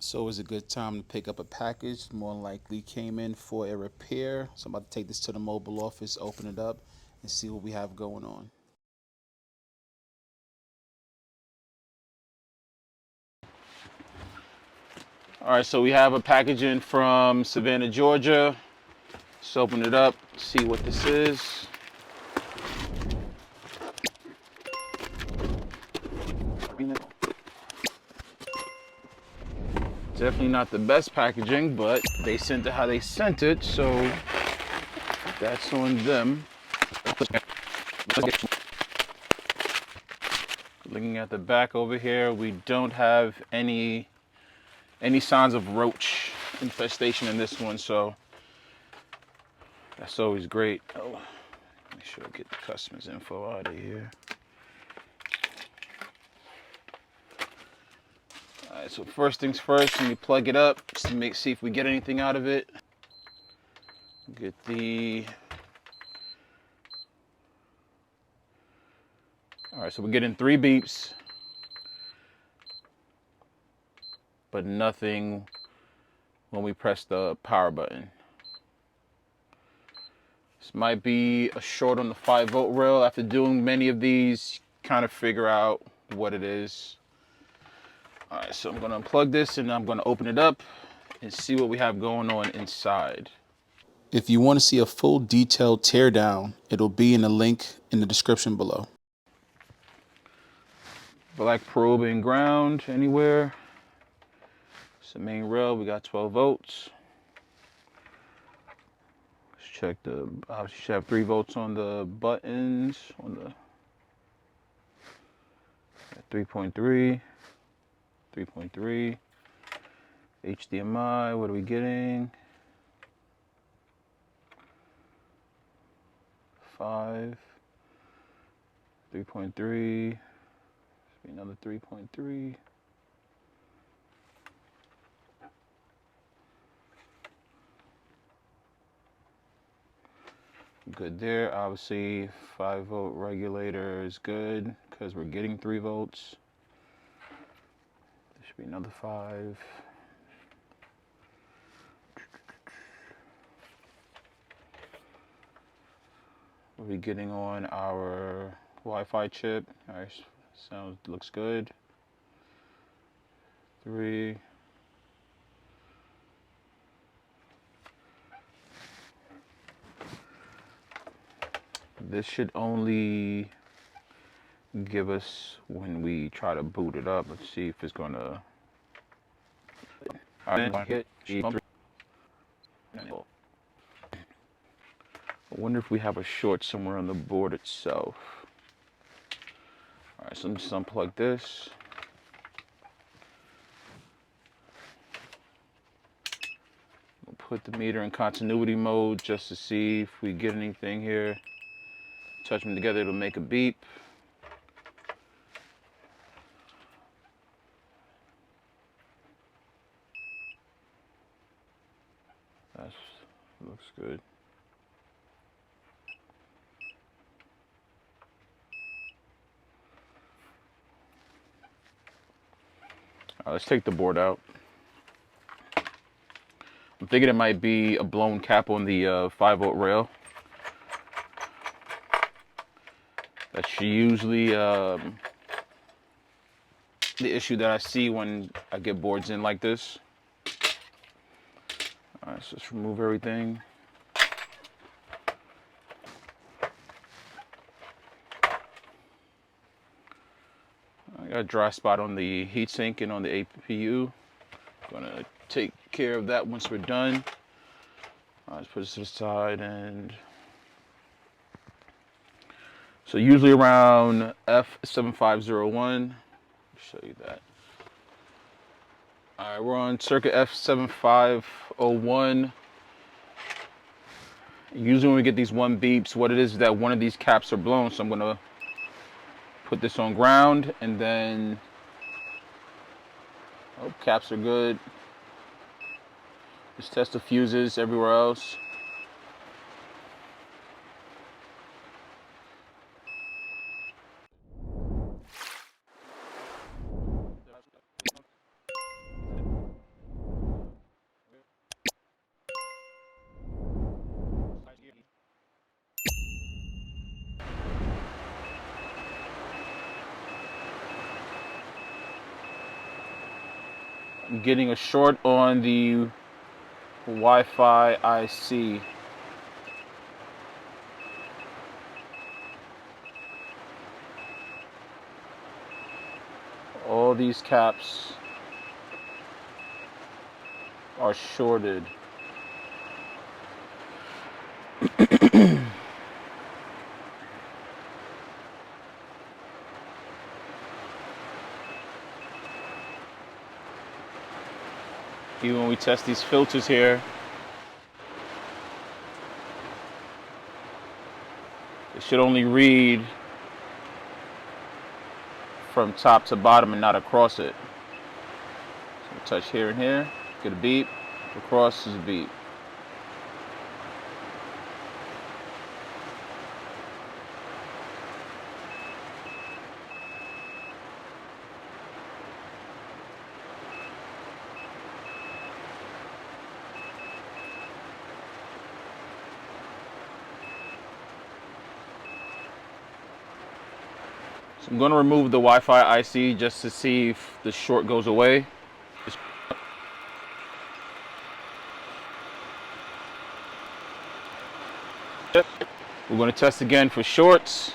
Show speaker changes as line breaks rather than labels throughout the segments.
So it's a good time to pick up a package. More likely came in for a repair. So I'm about to take this to the mobile office, open it up, and see what we have going on. All right, so we have a package in from Savannah, Georgia. Let's open it up, see what this is. Definitely not the best packaging, but they sent it how they sent it, so that's on them. Looking at the back over here, we don't have any signs of roach infestation in this one, so that's always great. Oh, make sure I get the customer's info out of here. All right, so first things first, when you plug it up, just to see if we get anything out of it. Get the... All right, so we're getting 3 beeps, but nothing when we press the power button. This might be a short on the 5-volt rail. After doing many of these, kind of figure out what it is. All right, so I'm gonna unplug this and I'm gonna open it up and see what we have going on inside. If you want to see a full detailed teardown, it'll be in the link in the description below. Black probe and ground anywhere. It's the main rail, we got 12 volts. Let's check the, obviously should have 3 volts on the buttons, on the 3.3. 3.3. HDMI, what are we getting? 5. 3.3. Another 3.3. Good there. Obviously 5-volt regulator is good because we're getting 3 volts. There should be another 5. What are we getting on our Wi-Fi chip? All right, looks good. 3. This should only give us when we try to boot it up. Let's see if it's gonna. I wonder if we have a short somewhere on the board itself. All right, so let me just unplug this. We'll put the meter in continuity mode just to see if we get anything here. Touch them together, it'll make a beep. That looks good. All right, let's take the board out. I'm thinking it might be a blown cap on the 5-volt rail. That's usually the issue that I see when I get boards in like this. All right, so let's remove everything. I got a dry spot on the heatsink and on the APU. Gonna take care of that once we're done. All right, let's put this to the side. And so usually around F7501, show you that. All right, we're on circuit F7501. Usually when we get these 1 beeps, what it is that one of these caps are blown. So I'm gonna put this on ground and then, oh, caps are good. Just test the fuses everywhere else. I'm getting a short on the Wi-Fi IC. All these caps are shorted. Even when we test these filters here, it should only read from top to bottom and not across it. So touch here and here, get a beep, across is a beep. So I'm going to remove the Wi-Fi IC just to see if the short goes away. We're going to test again for shorts.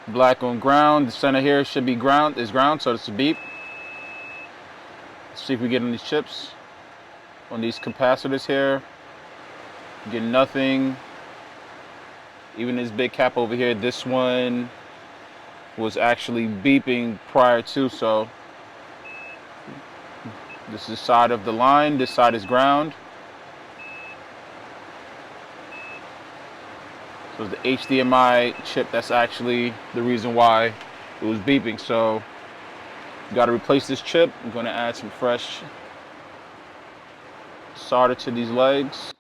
Black on ground. The center here should be ground. Is ground, so it's a beep. Let's see if we get on these chips. On these capacitors here, get nothing. Even this big cap over here, this one was actually beeping prior to, so this is the side of the line, this side is ground. So it's the HDMI chip that's actually the reason why it was beeping. So you got to replace this chip. I'm going to add some fresh solder to these legs.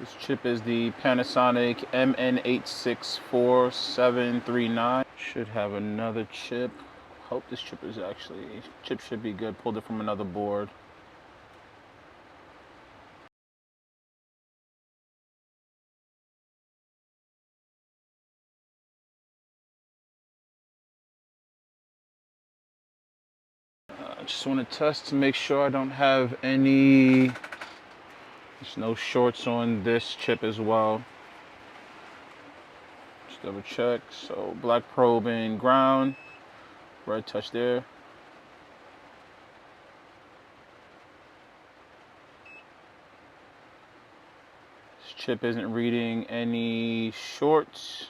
This chip is the Panasonic MN864739. Should have another chip. Hope this chip is actually, chip should be good. Pulled it from another board. I just want to test to make sure I don't have any, there's no shorts on this chip as well. Just double check. So black probe in ground, red touch there. This chip isn't reading any shorts.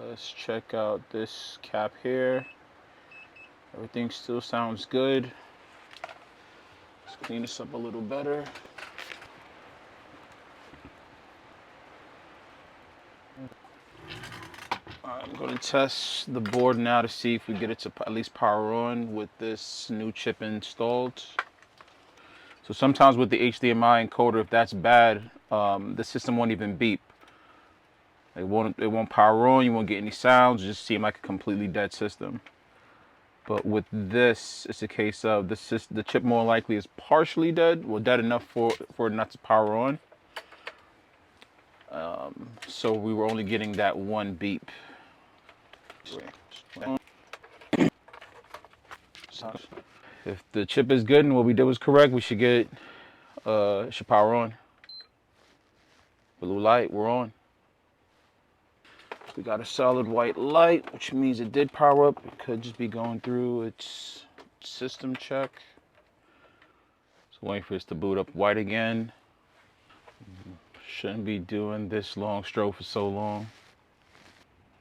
Let's check out this cap here. Everything still sounds good. Let's clean this up a little better. I'm going to test the board now to see if we get it to at least power on with this new chip installed. So sometimes with the HDMI encoder, if that's bad, the system won't even beep. It won't power on, you won't get any sounds, it just seem like a completely dead system. But with this, it's a case of the chip more likely is partially dead, well, dead enough for it not to power on. So we were only getting that one beep. If the chip is good and what we did was correct, we should get it should power on. Blue light, we're on. We got a solid white light, which means it did power up. It could just be going through its system check. So waiting for this to boot up white again. Shouldn't be doing this long stroke for so long.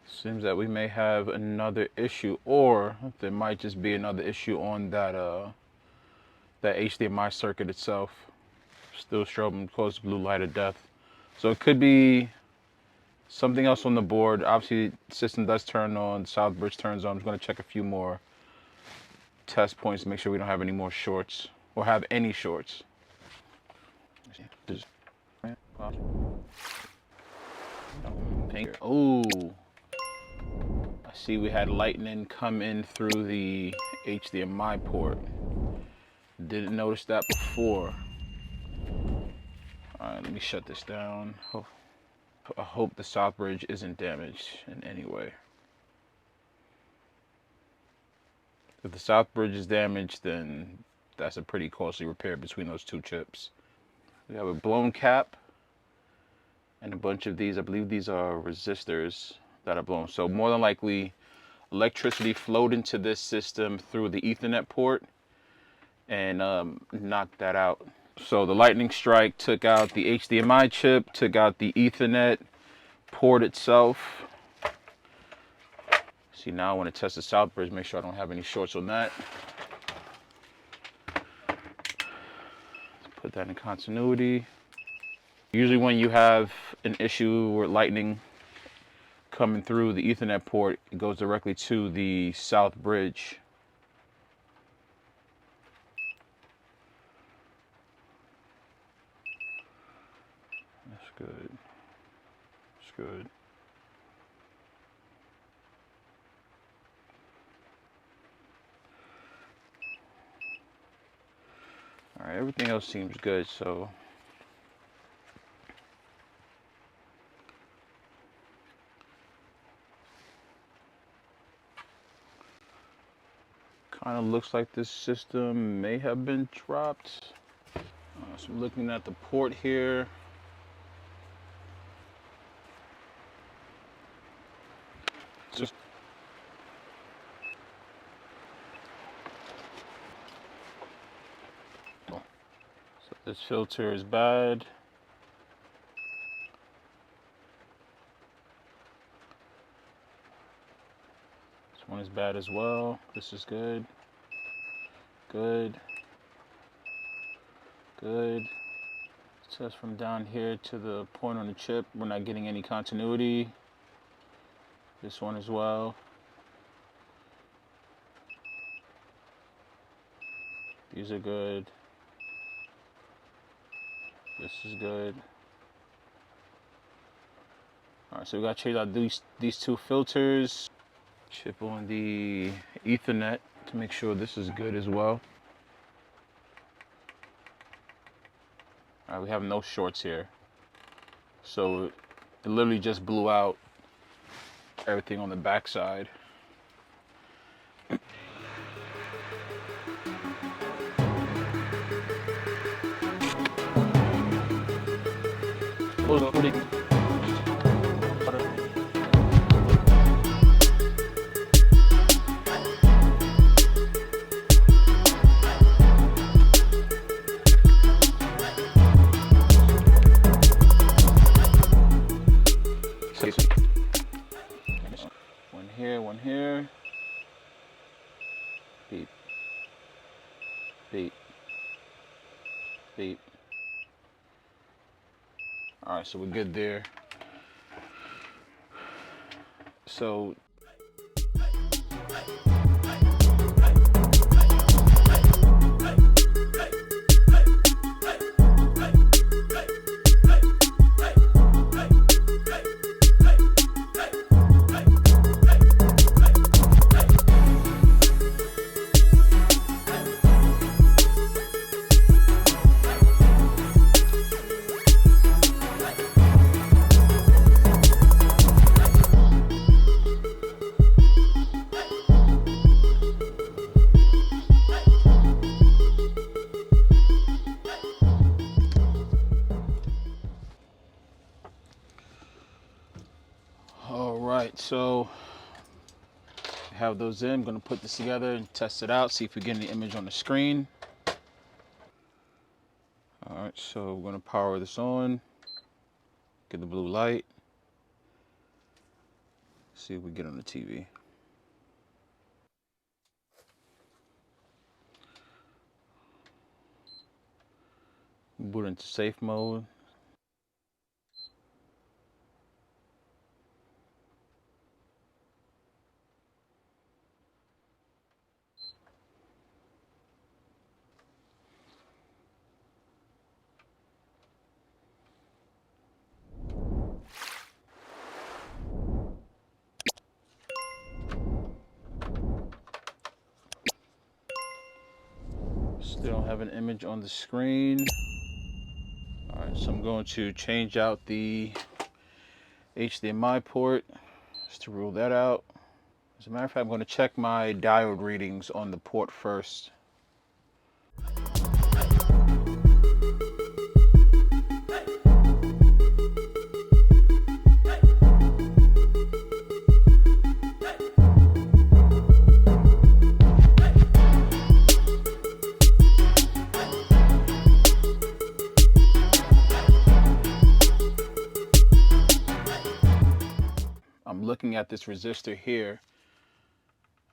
Seems that we may have another issue, or there might just be another issue on that that HDMI circuit itself. Still strobing close to blue light of death. So it could be something else on the board. Obviously, the system does turn on, the south bridge turns on. I'm just going to check a few more test points to make sure we don't have any more shorts or have any shorts. Oh, I see we had lightning come in through the HDMI port. Didn't notice that before. All right, let me shut this down. I hope the south bridge isn't damaged in any way. If the south bridge is damaged, then that's a pretty costly repair between those two chips. We have a blown cap and a bunch of these. I believe these are resistors that are blown. So more than likely, electricity flowed into this system through the Ethernet port and knocked that out. So the lightning strike took out the HDMI chip, took out the Ethernet port itself. See, now I want to test the south bridge, make sure I don't have any shorts on that. Put that in continuity. Usually when you have an issue with lightning coming through the Ethernet port, it goes directly to the south bridge. That's good. That's good. All right, everything else seems good, so kind of looks like this system may have been dropped. So I'm looking at the port here. Just so this filter is bad. This one is bad as well. This is good. Good. Good. Test from down here to the point on the chip. We're not getting any continuity. This one as well. These are good. This is good. All right, so we got to change out these two filters. Chip on the Ethernet to make sure this is good as well. All right, we have no shorts here. So it literally just blew out everything on the back side. One here. Beep. Beep. Beep. All right, so we're good there. So so have those in. I'm going to put this together and test it out, see if we get any image on the screen. All right, so we're going to power this on, get the blue light, see if we get on the TV. Boot into safe mode. Still don't have an image on the screen. All right, so So I'm going to change out the HDMI port just to rule that out. As a matter of fact, I'm going to check my diode readings on the port first. I'm looking at this resistor here.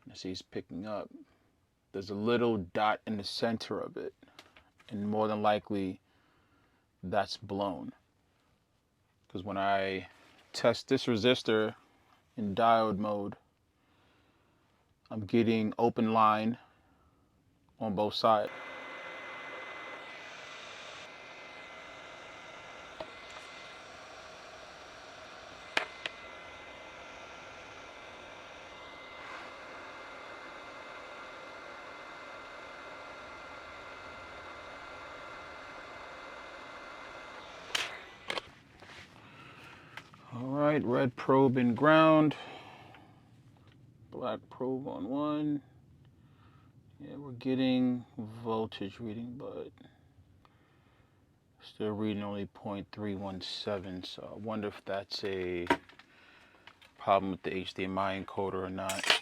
I see it's picking up. There's a little dot in the center of it, and more than likely that's blown. Because when I test this resistor in diode mode, I'm getting open line on both sides. All right, red probe in ground, black probe on one. Yeah, we're getting voltage reading, but still reading only 0.317. So I wonder if that's a problem with the HDMI encoder or not.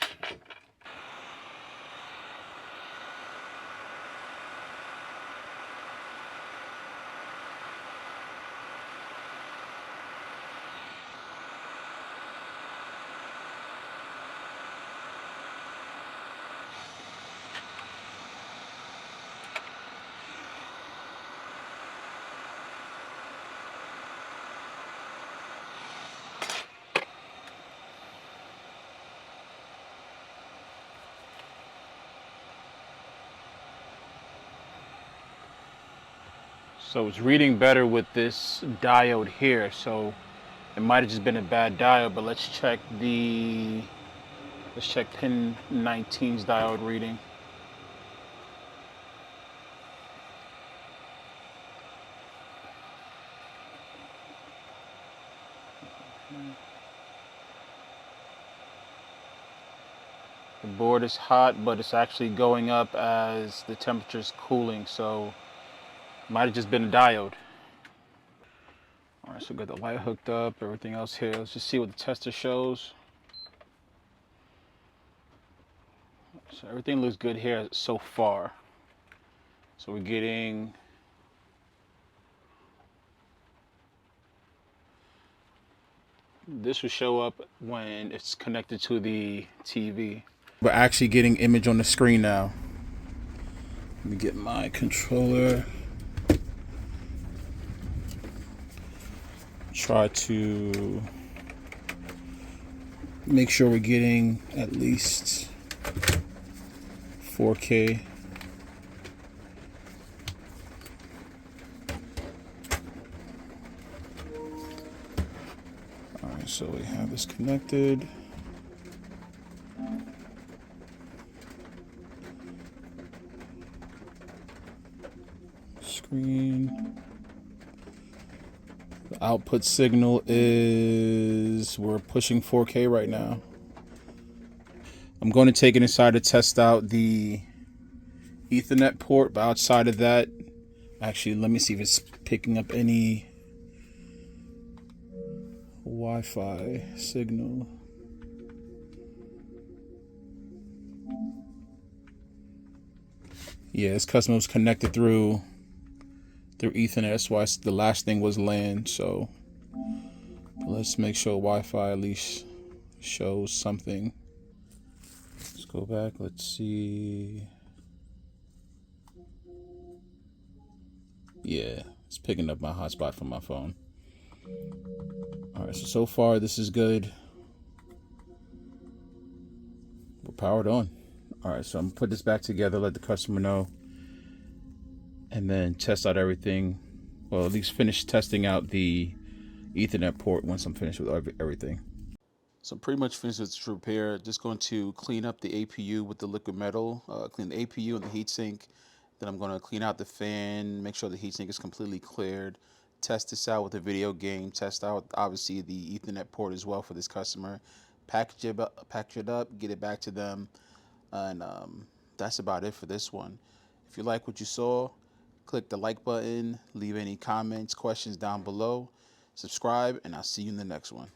So it's reading better with this diode here. So it might have just been a bad diode, but let's check pin 19's diode reading. The board is hot, but it's actually going up as the temperature is cooling, so it might have just been a diode. All right, so we got the light hooked up, everything else here. Let's just see what the tester shows. So everything looks good here so far. So we're getting this will show up when it's connected to the TV. We're actually getting image on the screen now. Let me get my controller. Try to make sure we're getting at least 4K. All right, so we have this connected. Screen. The output signal is, we're pushing 4K right now. I'm going to take it inside to test out the Ethernet port, but outside of that, actually, let me see if it's picking up any Wi-Fi signal. Yeah, this customer was connected through Ethernet. That's why the last thing was LAN. So let's make sure Wi-Fi at least shows something. Let's go back. Let's see. Yeah, it's picking up my hotspot from my phone. All right, so far this is good. We're powered on. All right, so I'm gonna put this back together, let the customer know, and then test out everything. Well, at least finish testing out the Ethernet port once I'm finished with everything. So I'm pretty much finished with this repair. Just going to clean up the APU with the liquid metal, clean the APU and the heatsink. Then I'm going to clean out the fan, make sure the heatsink is completely cleared. test this out with a video game, test out obviously the Ethernet port as well for this customer, package it up, get it back to them, and that's about it for this one. If you like what you saw, click the like button, leave any comments, questions down below, subscribe, and I'll see you in the next one.